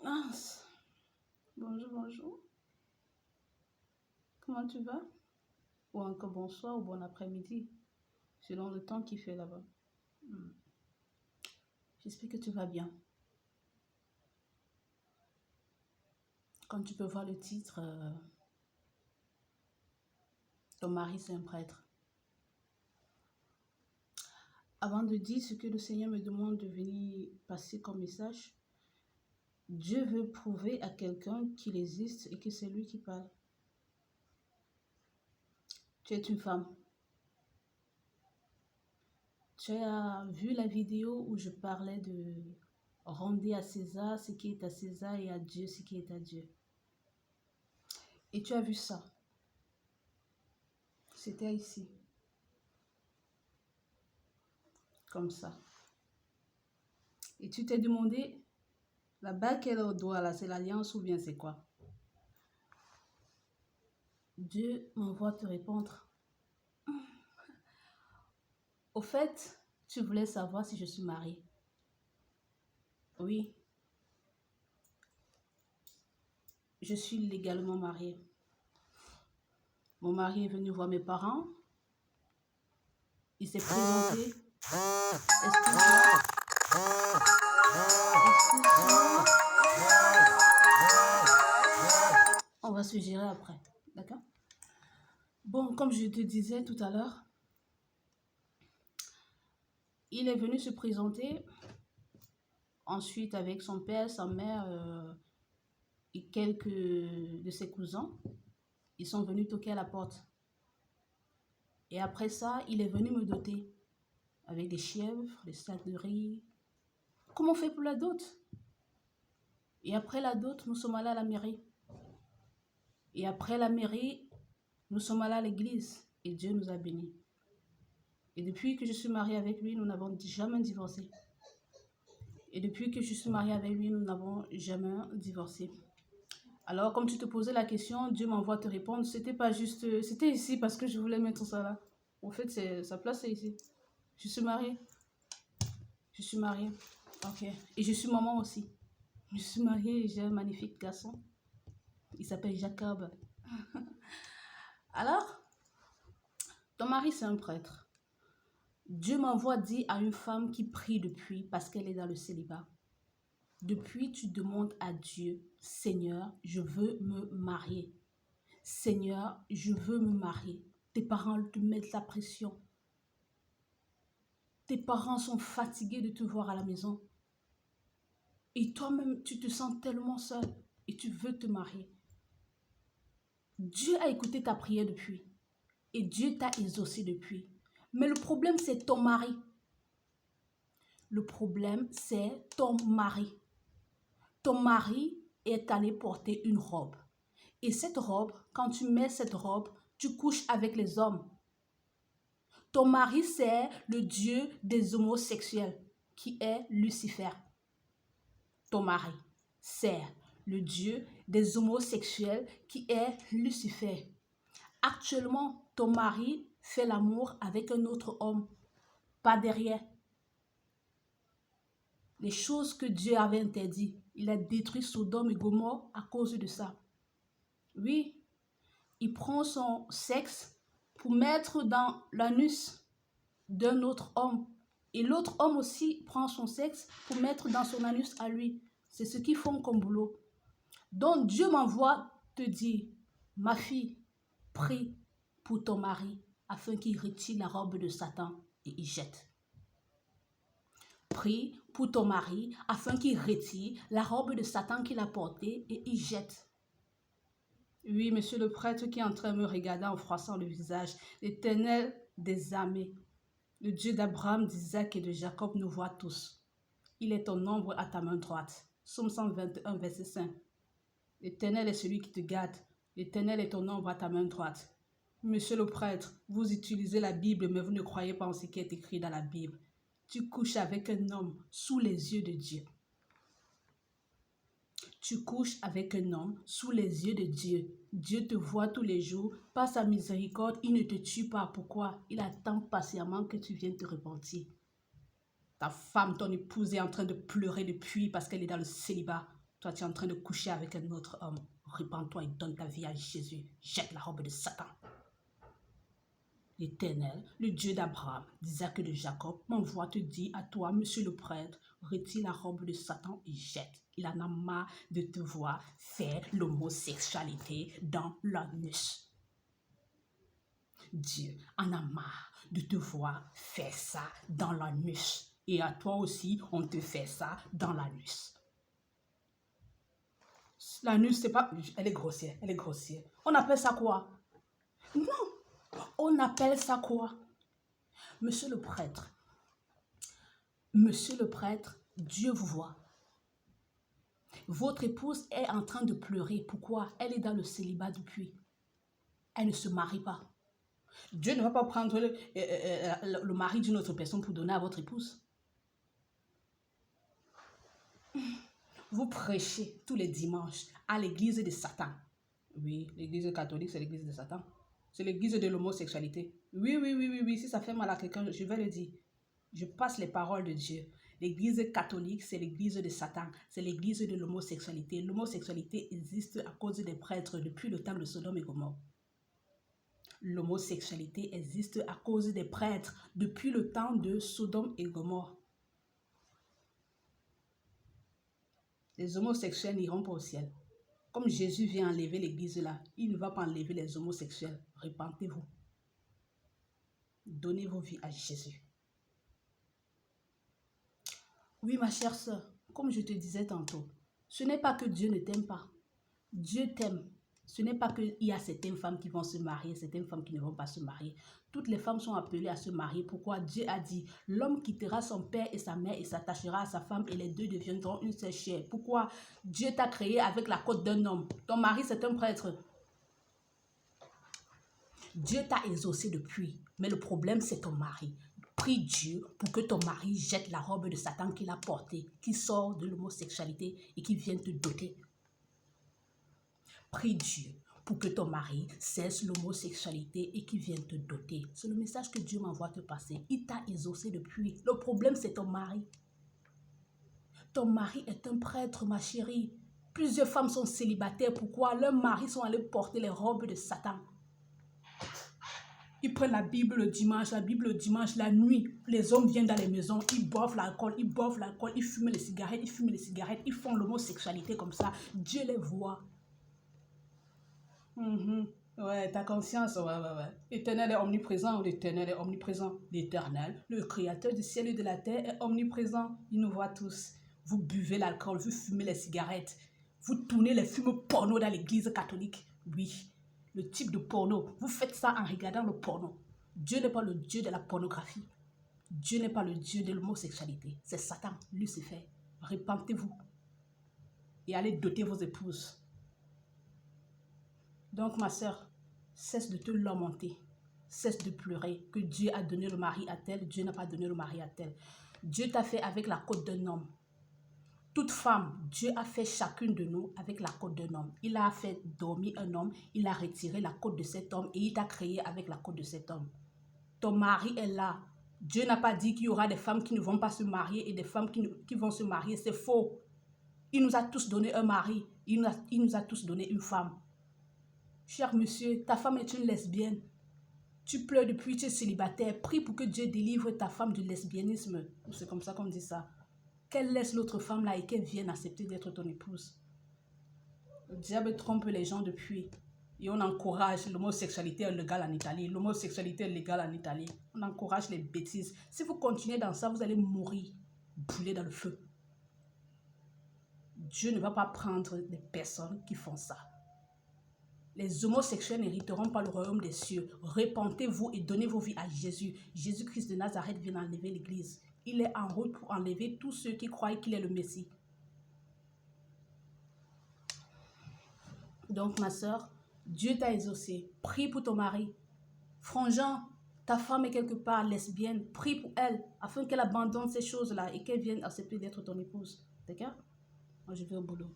Mince. Bonjour, bonjour. Comment tu vas? Ou encore bonsoir ou bon après-midi, selon le temps qu'il fait là-bas. Hmm. J'espère que tu vas bien. Comme tu peux voir le titre, ton mari c'est un prêtre. Avant de dire ce que le Seigneur me demande de venir passer comme message, Dieu veut prouver à quelqu'un qu'il existe et que c'est lui qui parle. Tu es une femme. Tu as vu la vidéo où je parlais de rendre à César ce qui est à César et à Dieu ce qui est à Dieu. Et tu as vu ça. C'était ici. Comme ça. Et tu t'es demandé, la bague qu'elle a au doigt là, c'est l'alliance ou bien c'est quoi? Dieu m'envoie te répondre. Au fait, tu voulais savoir si je suis mariée. Oui. Je suis légalement mariée. Mon mari est venu voir mes parents. Il s'est présenté. Excuse-moi. On va se gérer après. D'accord? Bon, comme je te disais tout à l'heure, il est venu se présenter. Ensuite, avec son père, sa mère et quelques de ses cousins, ils sont venus toquer à la porte. Et après ça, il est venu me doter avec des chèvres, des sacs de riz. Comment on fait pour la dot? Et après la dot, nous sommes allés à la mairie. Et après la mairie, nous sommes allés à l'église. Et Dieu nous a bénis. Et depuis que je suis mariée avec lui, nous n'avons jamais divorcé. Et depuis que je suis mariée avec lui, nous n'avons jamais divorcé. Alors, comme tu te posais la question, Dieu m'envoie te répondre. C'était pas juste... C'était ici parce que je voulais mettre ça là. En fait, sa place, c'est ici. Je suis mariée. Je suis mariée. Ok. Et je suis maman aussi. Je suis mariée et j'ai un magnifique garçon. Il s'appelle Jacob. Alors, ton mari, c'est un prêtre. Dieu m'envoie dire à une femme qui prie depuis parce qu'elle est dans le célibat. Depuis, tu demandes à Dieu, Seigneur, je veux me marier. Seigneur, je veux me marier. Tes parents te mettent la pression. Tes parents sont fatigués de te voir à la maison. Et toi-même, tu te sens tellement seul et tu veux te marier. Dieu a écouté ta prière depuis. Et Dieu t'a exaucé depuis. Mais le problème, c'est ton mari. Le problème, c'est ton mari. Ton mari est allé porter une robe. Et cette robe, quand tu mets cette robe, tu couches avec les hommes. Ton mari, c'est le dieu des homosexuels, qui est Lucifer. Ton mari, c'est le dieu des homosexuels, qui est Lucifer. Actuellement, ton mari fait l'amour avec un autre homme, pas derrière. Les choses que Dieu avait interdites, il a détruit Sodome et Gomorrhe à cause de ça. Oui, il prend son sexe pour mettre dans l'anus d'un autre homme. Et l'autre homme aussi prend son sexe pour mettre dans son anus à lui. C'est ce qu'ils font comme boulot. Donc Dieu m'envoie te dire, ma fille, prie pour ton mari afin qu'il retire la robe de Satan et il jette. Prie pour ton mari afin qu'il retire la robe de Satan qu'il a portée et il jette. Oui, monsieur le prêtre qui est en train de me regarder en froissant le visage, l'Éternel des armées, le Dieu d'Abraham, d'Isaac et de Jacob nous voit tous. Il est ton ombre à ta main droite. Psaume 121, verset 5. L'Éternel est celui qui te garde. L'Éternel est ton ombre à ta main droite. Monsieur le prêtre, vous utilisez la Bible, mais vous ne croyez pas en ce qui est écrit dans la Bible. Tu couches avec un homme sous les yeux de Dieu. Tu couches avec un homme sous les yeux de Dieu. Dieu te voit tous les jours. Par sa miséricorde, il ne te tue pas. Pourquoi? Il attend patiemment que tu viennes te repentir. Ta femme, ton épouse est en train de pleurer depuis parce qu'elle est dans le célibat. Toi, tu es en train de coucher avec un autre homme. Répands-toi et donne ta vie à Jésus. Jette la robe de Satan. L'Éternel, le Dieu d'Abraham, d'Isaac et de Jacob, m'envoie te dire à toi, monsieur le prêtre, retire la robe de Satan et jette. Il en a marre de te voir faire l'homosexualité dans l'anus. Dieu en a marre de te voir faire ça dans l'anus. Et à toi aussi, on te fait ça dans l'anus. L'anus, c'est pas... Elle est grossière, elle est grossière. On appelle ça quoi? Non, on appelle ça quoi? Monsieur le prêtre, Dieu vous voit. Votre épouse est en train de pleurer. Pourquoi? Elle est dans le célibat depuis. Elle ne se marie pas. Dieu ne va pas prendre le mari d'une autre personne pour donner à votre épouse. Vous prêchez tous les dimanches à l'église de Satan. Oui, l'église catholique, c'est l'église de Satan. C'est l'église de l'homosexualité. Oui. Si ça fait mal à quelqu'un, je vais le dire. Je passe les paroles de Dieu. L'église catholique, c'est l'église de Satan. C'est l'église de l'homosexualité. L'homosexualité existe à cause des prêtres depuis le temps de Sodome et Gomorrhe. L'homosexualité existe à cause des prêtres depuis le temps de Sodome et Gomorrhe. Les homosexuels n'iront pas au ciel. Comme Jésus vient enlever l'église là, il ne va pas enlever les homosexuels. Repentez-vous. Donnez vos vies à Jésus. Oui, ma chère sœur, comme je te disais tantôt, ce n'est pas que Dieu ne t'aime pas. Dieu t'aime. Ce n'est pas qu'il y a certaines femmes qui vont se marier, certaines femmes qui ne vont pas se marier. Toutes les femmes sont appelées à se marier. Pourquoi? Dieu a dit, l'homme quittera son père et sa mère et s'attachera à sa femme et les deux deviendront une seule chair. Pourquoi? Dieu t'a créé avec la côte d'un homme. Ton mari, c'est un prêtre. Dieu t'a exaucé depuis, mais le problème, c'est ton mari. Prie Dieu pour que ton mari jette la robe de Satan qu'il a portée, qui sort de l'homosexualité et qui vienne te doter. Prie Dieu pour que ton mari cesse l'homosexualité et qu'il vienne te doter. C'est le message que Dieu m'envoie te passer. Il t'a exaucé depuis. Le problème, c'est ton mari. Ton mari est un prêtre, ma chérie. Plusieurs femmes sont célibataires. Pourquoi? Leurs maris sont allés porter les robes de Satan. Ils prennent la Bible le dimanche, la nuit. Les hommes viennent dans les maisons, ils boivent l'alcool, ils fument les cigarettes, ils font l'homosexualité comme ça. Dieu les voit. Ouais, ta conscience, ouais. L'Éternel est omniprésent, l'Éternel est omniprésent. L'Éternel, le créateur du ciel et de la terre, est omniprésent. Il nous voit tous. Vous buvez l'alcool, vous fumez les cigarettes, vous tournez les films porno dans l'église catholique. Oui, le type de porno. Vous faites ça en regardant le porno. Dieu n'est pas le Dieu de la pornographie. Dieu n'est pas le Dieu de l'homosexualité. C'est Satan, Lucifer. Repentez-vous et allez doter vos épouses. Donc, ma soeur, cesse de te lamenter. Cesse de pleurer que Dieu a donné le mari à tel, Dieu n'a pas donné le mari à tel. Dieu t'a fait avec la côte d'un homme. Toute femme, Dieu a fait chacune de nous avec la côte d'un homme. Il a fait dormir un homme, il a retiré la côte de cet homme et il t'a créé avec la côte de cet homme. Ton mari est là. Dieu n'a pas dit qu'il y aura des femmes qui ne vont pas se marier et des femmes qui vont se marier. C'est faux. Il nous a tous donné un mari. Il nous a tous donné une femme. Cher monsieur, ta femme est une lesbienne. Tu pleures depuis, tu es célibataire. Prie pour que Dieu délivre ta femme du lesbianisme. C'est comme ça qu'on dit ça. Qu'elle laisse l'autre femme là et qu'elle vienne accepter d'être ton épouse. Le diable trompe les gens depuis. Et on encourage l'homosexualité légale en Italie. L'homosexualité légale en Italie. On encourage les bêtises. Si vous continuez dans ça, vous allez mourir, brûler dans le feu. Dieu ne va pas prendre des personnes qui font ça. Les homosexuels n'hériteront pas le royaume des cieux. Repentez-vous et donnez vos vies à Jésus. Jésus-Christ de Nazareth vient enlever l'église. Il est en route pour enlever tous ceux qui croient qu'il est le Messie. Donc, ma soeur, Dieu t'a exaucé. Prie pour ton mari. Frangin, ta femme est quelque part lesbienne. Prie pour elle afin qu'elle abandonne ces choses-là et qu'elle vienne accepter d'être ton épouse. D'accord? Moi, je vais au boulot.